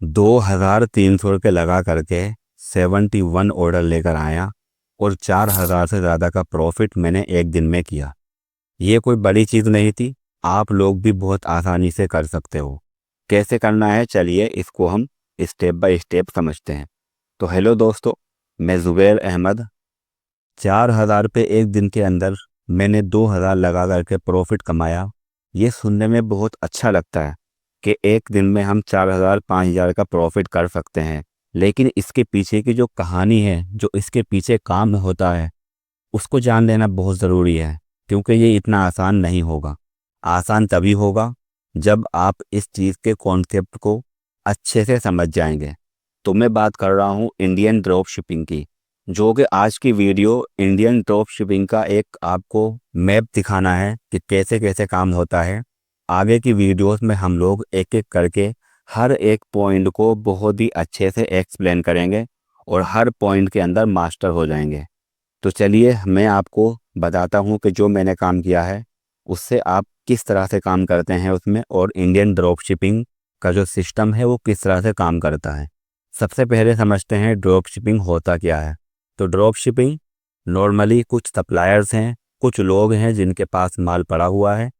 ₹2,300 लगा करके 71 ऑर्डर लेकर आया और 4,000 से ज़्यादा का प्रॉफिट मैंने एक दिन में किया। ये कोई बड़ी चीज़ नहीं थी, आप लोग भी बहुत आसानी से कर सकते हो। कैसे करना है, चलिए इसको हम स्टेप बाय स्टेप समझते हैं। तो हेलो दोस्तों, मैं ज़ुबैर अहमद। 4,000 पे एक दिन के अंदर मैंने 2,000 लगा करके प्रॉफिट कमाया। ये सुनने में बहुत अच्छा लगता है कि एक दिन में हम 4,000 5,000 का प्रॉफिट कर सकते हैं, लेकिन इसके पीछे की जो कहानी है, जो इसके पीछे काम होता है, उसको जान लेना बहुत ज़रूरी है, क्योंकि ये इतना आसान नहीं होगा। आसान तभी होगा जब आप इस चीज़ के कॉन्सेप्ट को अच्छे से समझ जाएंगे। तो मैं बात कर रहा हूँ इंडियन ड्रॉप शिपिंग की, जो कि आज की वीडियो इंडियन ड्रॉप शिपिंग का एक आपको मैप दिखाना है कि कैसे कैसे काम होता है। आगे की वीडियोस में हम लोग एक एक करके हर एक पॉइंट को बहुत ही अच्छे से एक्सप्लेन करेंगे और हर पॉइंट के अंदर मास्टर हो जाएंगे। तो चलिए मैं आपको बताता हूँ कि जो मैंने काम किया है उससे आप किस तरह से काम करते हैं उसमें, और इंडियन ड्रॉप शिपिंग का जो सिस्टम है वो किस तरह से काम करता है। सबसे पहले समझते हैं ड्रॉप शिपिंग होता क्या है। तो ड्रॉप शिपिंग नॉर्मली कुछ सप्लायर्स हैं, कुछ लोग हैं जिनके पास माल पड़ा हुआ है।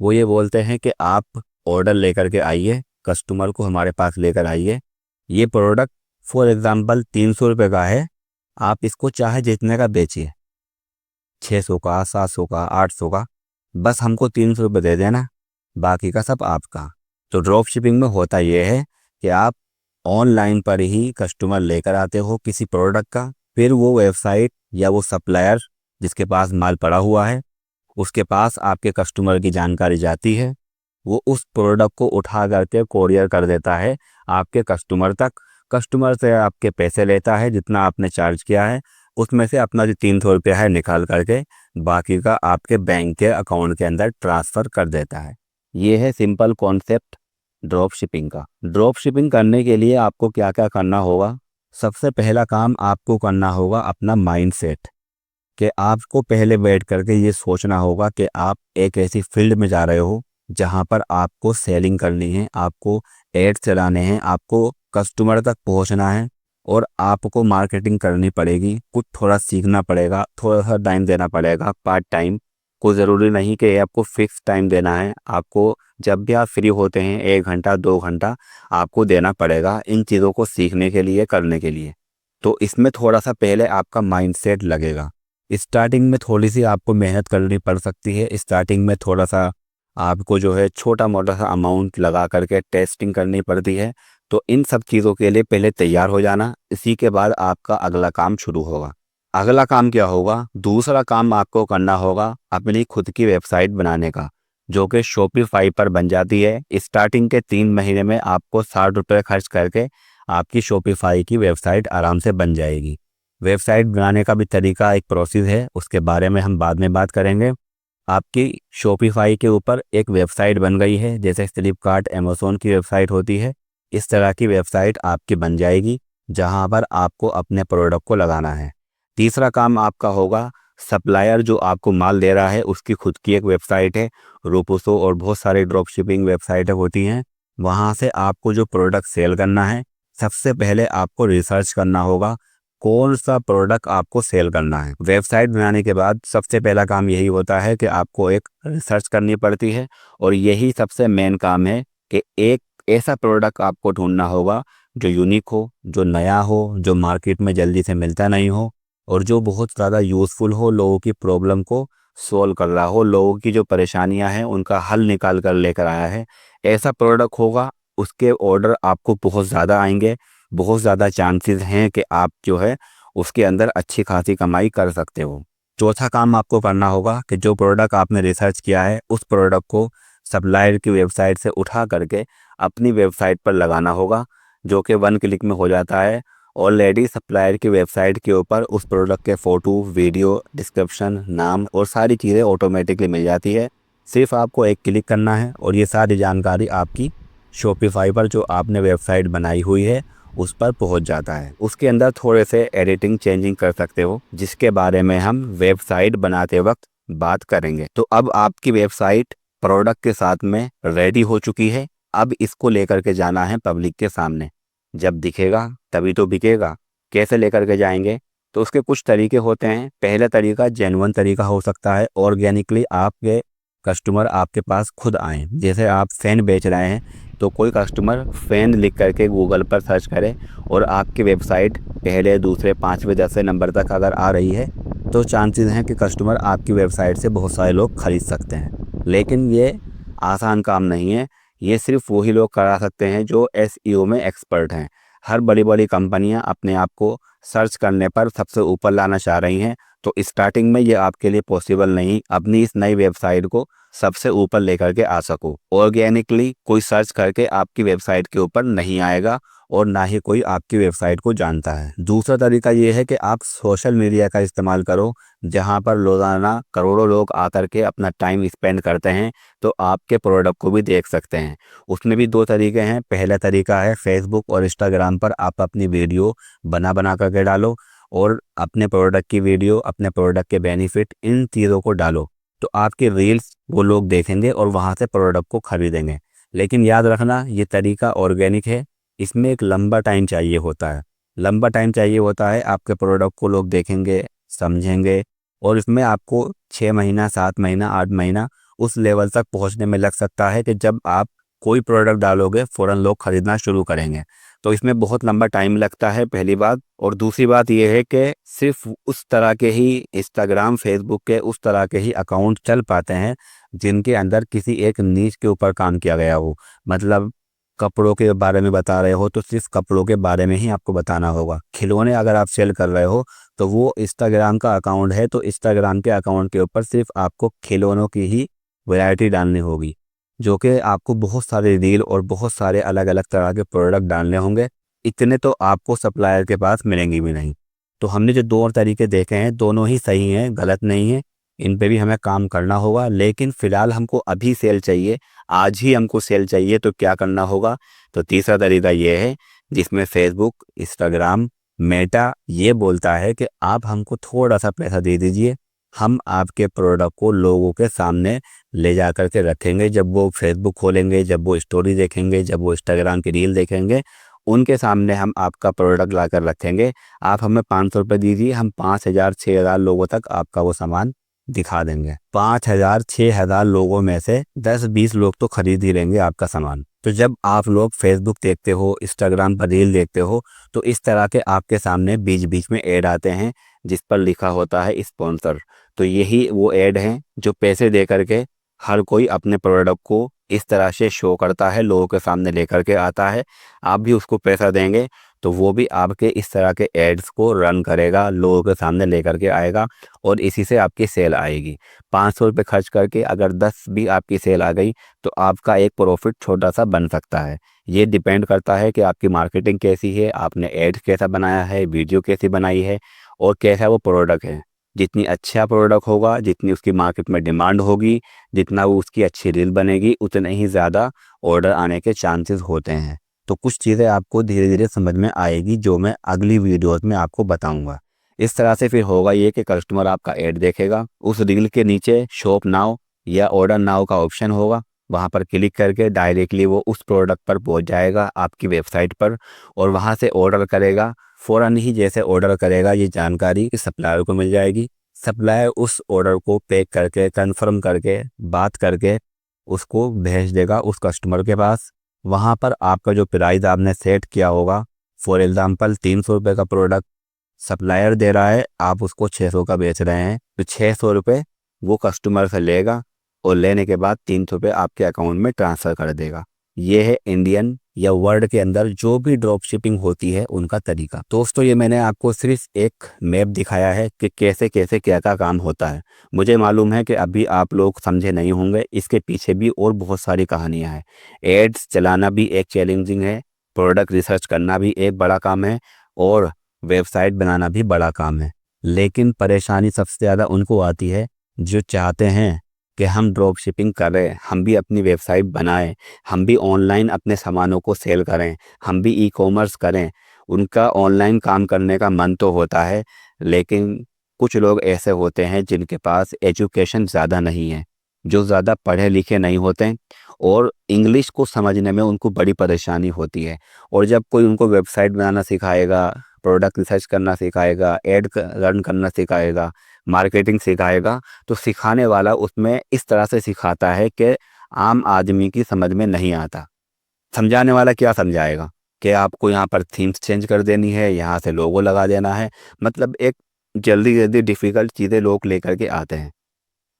वो ये बोलते हैं कि आप ऑर्डर लेकर के आइए, कस्टमर को हमारे पास लेकर आइए। ये प्रोडक्ट फॉर एग्ज़ाम्पल 300 रुपये का है, आप इसको चाहे जितने का बेचिए, 600 का, 700 का, 800 का, बस हमको 300 रुपये दे देना, बाकी का सब आपका। तो ड्रॉप शिपिंग में होता यह है कि आप ऑनलाइन पर ही कस्टमर लेकर आते हो किसी प्रोडक्ट का, फिर वो वेबसाइट या वो सप्लायर जिसके पास माल पड़ा हुआ है उसके पास आपके कस्टमर की जानकारी जाती है। वो उस प्रोडक्ट को उठा करके कोरियर कर देता है आपके कस्टमर तक। कस्टमर से आपके पैसे लेता है, जितना आपने चार्ज किया है उसमें से अपना जो 300 रुपया है निकाल करके बाकी का आपके बैंक के अकाउंट के अंदर ट्रांसफ़र कर देता है। ये है सिंपल कॉन्सेप्ट ड्रॉप शिपिंग का। ड्रॉप शिपिंग करने के लिए आपको क्या क्या करना होगा। सबसे पहला काम आपको करना होगा अपना माइंड सेट, कि आपको पहले बैठ करके ये सोचना होगा कि आप एक ऐसी फील्ड में जा रहे हो जहाँ पर आपको सेलिंग करनी है, आपको एड चलाने हैं, आपको कस्टमर तक पहुँचना है और आपको मार्केटिंग करनी पड़ेगी। कुछ थोड़ा सीखना पड़ेगा, थोड़ा सा टाइम देना पड़ेगा, पार्ट टाइम। कोई ज़रूरी नहीं कि आपको फिक्स टाइम देना है, आपको जब भी आप फ्री होते हैं 1 घंटा 2 घंटा आपको देना पड़ेगा इन चीज़ों को सीखने के लिए, करने के लिए। तो इसमें थोड़ा सा पहले आपका माइंडसेट लगेगा। स्टार्टिंग में थोड़ी सी आपको मेहनत करनी पड़ सकती है। स्टार्टिंग में थोड़ा सा आपको जो है छोटा मोटा सा अमाउंट लगा करके टेस्टिंग करनी पड़ती है। तो इन सब चीज़ों के लिए पहले तैयार हो जाना, इसी के बाद आपका अगला काम शुरू होगा। अगला काम क्या होगा, दूसरा काम आपको करना होगा अपनी खुद की वेबसाइट बनाने का, जो कि शॉपिफाई पर बन जाती है। स्टार्टिंग के 3 महीने में आपको 60 रुपये खर्च करके आपकी शॉपिफाई की वेबसाइट आराम से बन जाएगी। वेबसाइट बनाने का भी तरीका, एक प्रोसेस है, उसके बारे में हम बाद में बात करेंगे। आपकी शॉपिफाई के ऊपर एक वेबसाइट बन गई है, जैसे फ्लिपकार्ट अमेज़न की वेबसाइट होती है, इस तरह की वेबसाइट आपकी बन जाएगी जहां पर आपको अपने प्रोडक्ट को लगाना है। तीसरा काम आपका होगा, सप्लायर जो आपको माल दे रहा है उसकी खुद की एक वेबसाइट है, रोपोसो और बहुत सारे ड्रॉप शिपिंग वेबसाइटें होती हैं। वहां से आपको जो प्रोडक्ट सेल करना है, सबसे पहले आपको रिसर्च करना होगा कौन सा प्रोडक्ट आपको सेल करना है। वेबसाइट बनाने के बाद सबसे पहला काम यही होता है कि आपको एक रिसर्च करनी पड़ती है, और यही सबसे मेन काम है कि एक ऐसा प्रोडक्ट आपको ढूंढना होगा जो यूनिक हो, जो नया हो, जो मार्केट में जल्दी से मिलता नहीं हो, और जो बहुत ज़्यादा यूज़फुल हो, लोगों की प्रॉब्लम को सॉल्व कर रहा हो, लोगों की जो परेशानियां हैं उनका हल निकाल कर लेकर आया है। ऐसा प्रोडक्ट होगा, उसके ऑर्डर आपको बहुत ज़्यादा आएंगे, बहुत ज़्यादा चांसेस हैं कि आप जो है उसके अंदर अच्छी खासी कमाई कर सकते हो। चौथा काम आपको करना होगा कि जो प्रोडक्ट आपने रिसर्च किया है उस प्रोडक्ट को सप्लायर की वेबसाइट से उठा करके अपनी वेबसाइट पर लगाना होगा, जो कि 1 क्लिक में हो जाता है। ऑलरेडी सप्लायर की वेबसाइट के ऊपर उस प्रोडक्ट के फ़ोटो, वीडियो, डिस्क्रिप्शन, नाम और सारी चीज़ें ऑटोमेटिकली मिल जाती है। सिर्फ आपको एक क्लिक करना है और ये सारी जानकारी आपकी शॉपिफाई पर जो आपने वेबसाइट बनाई हुई है उस पर पहुंच जाता है। उसके अंदर थोड़े से एडिटिंग चेंजिंग कर सकते हो, जिसके बारे में हम वेबसाइट बनाते वक्त बात करेंगे। तो अब आपकी वेबसाइट प्रोडक्ट के साथ में रेडी हो चुकी है। अब इसको लेकर के जाना है पब्लिक के सामने। जब दिखेगा तभी तो बिकेगा, कैसे लेकर के जाएंगे। तो उसके कुछ तरीके होते हैं। पहला तरीका जेन्युइन तरीका हो सकता है, ऑर्गेनिकली आपके कस्टमर आपके पास खुद आएँ। जैसे आप फ़ैन बेच रहे हैं तो कोई कस्टमर फ़ैन लिख करके गूगल पर सर्च करे और आपकी वेबसाइट पहले, दूसरे, 5वें, 10वें नंबर तक अगर आ रही है तो चांसेस हैं कि कस्टमर आपकी वेबसाइट से बहुत सारे लोग खरीद सकते हैं। लेकिन ये आसान काम नहीं है। ये सिर्फ वही लोग करा सकते हैं जो एसईओ में एक्सपर्ट हैं। हर बड़ी बड़ी कंपनियां अपने आप को सर्च करने पर सबसे ऊपर लाना चाह रही हैं, तो स्टार्टिंग में ये आपके लिए पॉसिबल नहीं अपनी इस नई वेबसाइट को सबसे ऊपर लेकर के आ सको। ऑर्गेनिकली कोई सर्च करके आपकी वेबसाइट के ऊपर नहीं आएगा और ना ही कोई आपकी वेबसाइट को जानता है। दूसरा तरीका ये है कि आप सोशल मीडिया का इस्तेमाल करो, जहां पर रोज़ाना करोड़ों लोग आकर के अपना टाइम स्पेंड करते हैं, तो आपके प्रोडक्ट को भी देख सकते हैं। उसमें भी दो तरीके हैं। पहला तरीका है फेसबुक और इंस्टाग्राम पर आप अपनी वीडियो बना बना करके डालो और अपने प्रोडक्ट की वीडियो, अपने प्रोडक्ट के बेनिफिट, इन चीज़ों को डालो, तो आपके रील्स वो लोग देखेंगे और वहाँ से प्रोडक्ट को खरीदेंगे। लेकिन याद रखना, ये तरीका ऑर्गेनिक है, इसमें एक लंबा टाइम चाहिए होता है। लंबा टाइम चाहिए होता है, आपके प्रोडक्ट को लोग देखेंगे, समझेंगे और इसमें आपको 6 महीना, 7 महीना, 8 महीना उस लेवल तक पहुंचने में लग सकता है कि जब आप कोई प्रोडक्ट डालोगे फ़ौरन लोग खरीदना शुरू करेंगे। तो इसमें बहुत लंबा टाइम लगता है, पहली बात। और दूसरी बात ये है कि सिर्फ उस तरह के ही इंस्टाग्राम, फेसबुक के उस तरह के ही अकाउंट चल पाते हैं जिनके अंदर किसी एक नीश के ऊपर काम किया गया हो। मतलब कपड़ों के बारे में बता रहे हो तो सिर्फ कपड़ों के बारे में ही आपको बताना होगा। खिलौने अगर आप सेल कर रहे हो तो वो इंस्टाग्राम का अकाउंट है, तो इंस्टाग्राम के अकाउंट के ऊपर सिर्फ आपको खिलौनों की ही वैरायटी डालनी होगी, जो कि आपको बहुत सारे रील और बहुत सारे अलग अलग तरह के प्रोडक्ट डालने होंगे। इतने तो आपको सप्लायर के पास मिलेंगे भी नहीं। तो हमने जो दो और तरीके देखे हैं दोनों ही सही हैं, गलत नहीं है। इन पे भी हमें काम करना होगा। लेकिन फ़िलहाल हमको अभी सेल चाहिए, आज ही हमको सेल चाहिए, तो क्या करना होगा? तो तीसरा तरीका ये है जिसमें फेसबुक, इंस्टाग्राम, मेटा ये बोलता है कि आप हमको थोड़ा सा पैसा दे दीजिए, हम आपके प्रोडक्ट को लोगों के सामने ले जा कर के रखेंगे। जब वो फेसबुक खोलेंगे, जब वो स्टोरी देखेंगे, जब वो इंस्टाग्राम की रील देखेंगे, उनके सामने हम आपका प्रोडक्ट ला कर रखेंगे। आप हमें 500 रुपये दीजिए, हम 5,000 6,000 लोगों तक आपका वो सामान दिखा देंगे। 5,000 6,000 लोगों में से 10-20 लोग तो खरीद ही लेंगे आपका सामान। तो जब आप लोग फेसबुक देखते हो, इंस्टाग्राम पर रील देखते हो, तो इस तरह के आपके सामने बीच बीच में ऐड आते हैं जिस पर लिखा होता है स्पॉन्सर। तो यही वो ऐड हैं जो पैसे दे करके हर कोई अपने प्रोडक्ट को इस तरह से शो करता है, लोगों के सामने लेकर के आता है। आप भी उसको पैसा देंगे तो वो भी आपके इस तरह के एड्स को रन करेगा, लोगों के सामने लेकर के आएगा और इसी से आपकी सेल आएगी। 500 रुपये खर्च करके अगर 10 भी आपकी सेल आ गई तो आपका एक प्रॉफिट छोटा सा बन सकता है। ये डिपेंड करता है कि आपकी मार्केटिंग कैसी है, आपने एड्स कैसा बनाया है, वीडियो कैसी बनाई है और कैसा वो प्रोडक्ट है। जितनी अच्छा प्रोडक्ट होगा, जितनी उसकी मार्केट में डिमांड होगी, जितना वो उसकी अच्छी रील बनेगी, उतने ही ज़्यादा ऑर्डर आने के चांसेस होते हैं। तो कुछ चीज़ें आपको धीरे धीरे समझ में आएगी जो मैं अगली वीडियोस में आपको बताऊंगा। इस तरह से फिर होगा ये कि कस्टमर आपका ऐड देखेगा, उस रील के नीचे शॉप नाउ या ऑर्डर नाउ का ऑप्शन होगा, वहाँ पर क्लिक करके डायरेक्टली वो उस प्रोडक्ट पर पहुँच जाएगा आपकी वेबसाइट पर और वहाँ से ऑर्डर करेगा। फ़ौरन ही जैसे ऑर्डर करेगा ये जानकारी सप्लायर को मिल जाएगी। सप्लायर उस ऑर्डर को पैक करके, कंफर्म करके, बात करके उसको भेज देगा उस कस्टमर के पास। वहाँ पर आपका जो प्राइस आपने सेट किया होगा, फॉर एग्जांपल 300 रुपये का प्रोडक्ट सप्लायर दे रहा है, आप उसको 600 का बेच रहे हैं, तो 600 रुपये वो कस्टमर से लेगा और लेने के बाद 300 रुपये आपके अकाउंट में ट्रांसफ़र कर देगा। ये है इंडियन या वर्ल्ड के अंदर जो भी ड्रॉप शिपिंग होती है उनका तरीका। दोस्तों ये मैंने आपको सिर्फ एक मैप दिखाया है कि कैसे कैसे क्या क्या काम होता है। मुझे मालूम है कि अभी आप लोग समझे नहीं होंगे, इसके पीछे भी और बहुत सारी कहानियां हैं। एड्स चलाना भी एक चैलेंजिंग है, प्रोडक्ट रिसर्च करना भी एक बड़ा काम है और वेबसाइट बनाना भी बड़ा काम है। लेकिन परेशानी सबसे ज़्यादा उनको आती है जो चाहते हैं कि हम ड्रॉप शिपिंग करें, हम भी अपनी वेबसाइट बनाएं, हम भी ऑनलाइन अपने सामानों को सेल करें, हम भी ई कॉमर्स करें। उनका ऑनलाइन काम करने का मन तो होता है, लेकिन कुछ लोग ऐसे होते हैं जिनके पास एजुकेशन ज़्यादा नहीं है, जो ज़्यादा पढ़े लिखे नहीं होते हैं और इंग्लिश को समझने में उनको बड़ी परेशानी होती है। और जब कोई उनको वेबसाइट बनाना सिखाएगा, प्रोडक्ट रिसर्च करना सिखाएगा, रन करना सिखाएगा, मार्केटिंग सिखाएगा, तो सिखाने वाला उसमें इस तरह से सिखाता है कि आम आदमी की समझ में नहीं आता। समझाने वाला क्या समझाएगा कि आपको यहाँ पर थीम्स चेंज कर देनी है, यहाँ से लोगो लगा देना है, मतलब एक जल्दी जल्दी डिफ़िकल्ट चीज़ें लोग लेकर के आते हैं।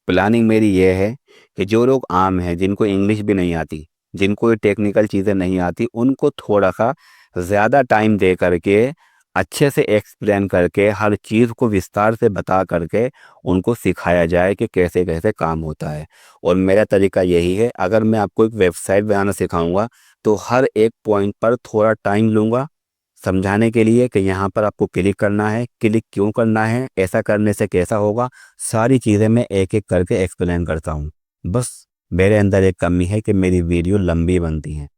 प्लानिंग मेरी ये है कि जो लोग आम हैं, जिनको इंग्लिश भी नहीं आती, जिनको ये टेक्निकल चीज़ें नहीं आती, उनको थोड़ा-सा ज़्यादा टाइम दे करके, अच्छे से एक्सप्लेन करके, हर चीज़ को विस्तार से बता करके उनको सिखाया जाए कि कैसे-कैसे काम होता है। और मेरा तरीका यही है, अगर मैं आपको एक वेबसाइट बनाना सिखाऊँगा, तो हर एक पॉइंट पर थोड़ा टाइम लूँगा समझाने के लिए कि यहाँ पर आपको क्लिक करना है, क्लिक क्यों करना है, ऐसा करने से कैसा होगा, सारी चीज़ें मैं एक-एक करके एक्सप्लेन करता हूँ। बस मेरे अंदर एक कमी है कि मेरी वीडियो लंबी बनती हैं।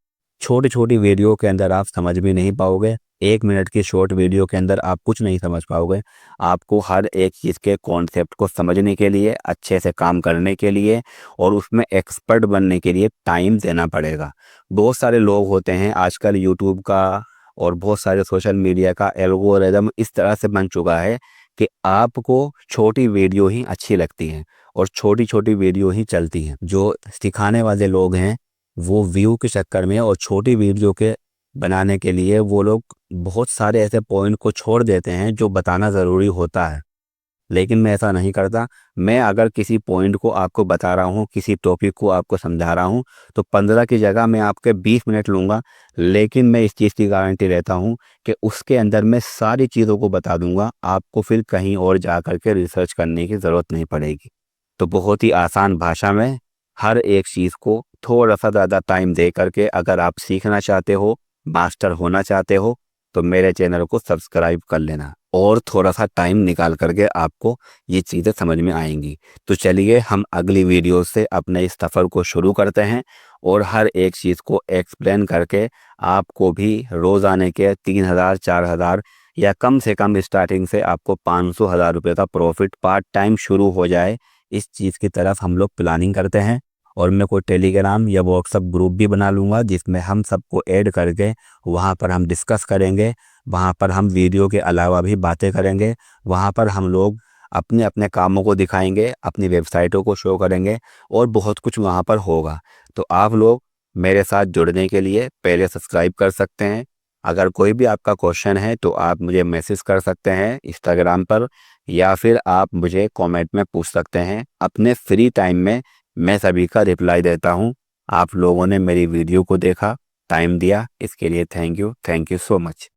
छोटी-छोटी वीडियो के अंदर आप समझ भी नहीं पाओगे, 1 मिनट की शॉर्ट वीडियो के अंदर आप कुछ नहीं समझ पाओगे। आपको हर एक चीज़ के कॉन्सेप्ट को समझने के लिए, अच्छे से काम करने के लिए और उसमें एक्सपर्ट बनने के लिए टाइम देना पड़ेगा। बहुत सारे लोग होते हैं आजकल यूट्यूब का और बहुत सारे सोशल मीडिया का एल्गोरिदम इस तरह से बन चुका है कि आपको छोटी वीडियो ही अच्छी लगती हैं और छोटी-छोटी वीडियो ही चलती हैं। जो सिखाने वाले लोग हैं, वो व्यू के चक्कर में और छोटी वीडियो के बनाने के लिए वो लोग बहुत सारे ऐसे पॉइंट को छोड़ देते हैं जो बताना ज़रूरी होता है। लेकिन मैं ऐसा नहीं करता। मैं अगर किसी पॉइंट को आपको बता रहा हूँ, किसी टॉपिक को आपको समझा रहा हूँ, तो 15 की जगह मैं आपके 20 मिनट लूँगा, लेकिन मैं इस चीज़ की गारंटी लेता हूँ कि उसके अंदर मैं सारी चीज़ों को बता दूँगा, आपको फिर कहीं और जा कर के रिसर्च करने की ज़रूरत नहीं पड़ेगी। तो बहुत ही आसान भाषा में हर एक चीज़ को थोड़ा-सा ज़्यादा टाइम दे करके अगर आप सीखना चाहते हो, मास्टर होना चाहते हो, तो मेरे चैनल को सब्सक्राइब कर लेना और थोड़ा-सा टाइम निकाल कर के आपको ये चीज़ें समझ में आएँगी। तो चलिए हम अगली वीडियो से अपने इस सफ़र को शुरू करते हैं और हर एक चीज़ को एक्सप्लेन करके आपको भी रोज़ाने के 3000 4000 या कम से कम स्टार्टिंग से आपको 500 हज़ार रुपये का प्रॉफ़िट पार्ट टाइम शुरू हो जाए, इस चीज़ की तरफ हम लोग प्लानिंग करते हैं। और मैं कोई टेलीग्राम या व्हाट्सएप ग्रुप भी बना लूँगा जिसमें हम सबको ऐड करके वहाँ पर हम डिस्कस करेंगे, वहाँ पर हम वीडियो के अलावा भी बातें करेंगे, वहाँ पर हम लोग अपने-अपने कामों को दिखाएँगे, अपनी वेबसाइटों को शो करेंगे और बहुत कुछ वहाँ पर होगा। तो आप लोग मेरे साथ जुड़ने के लिए पहले सब्सक्राइब कर सकते हैं। अगर कोई भी आपका क्वेश्चन है तो आप मुझे मैसेज कर सकते हैं इंस्टाग्राम पर या फिर आप मुझे कमेंट में पूछ सकते हैं। अपने फ्री टाइम में मैं सभी का रिप्लाई देता हूँ। आप लोगों ने मेरी वीडियो को देखा, टाइम दिया, इसके लिए थैंक यू सो मच।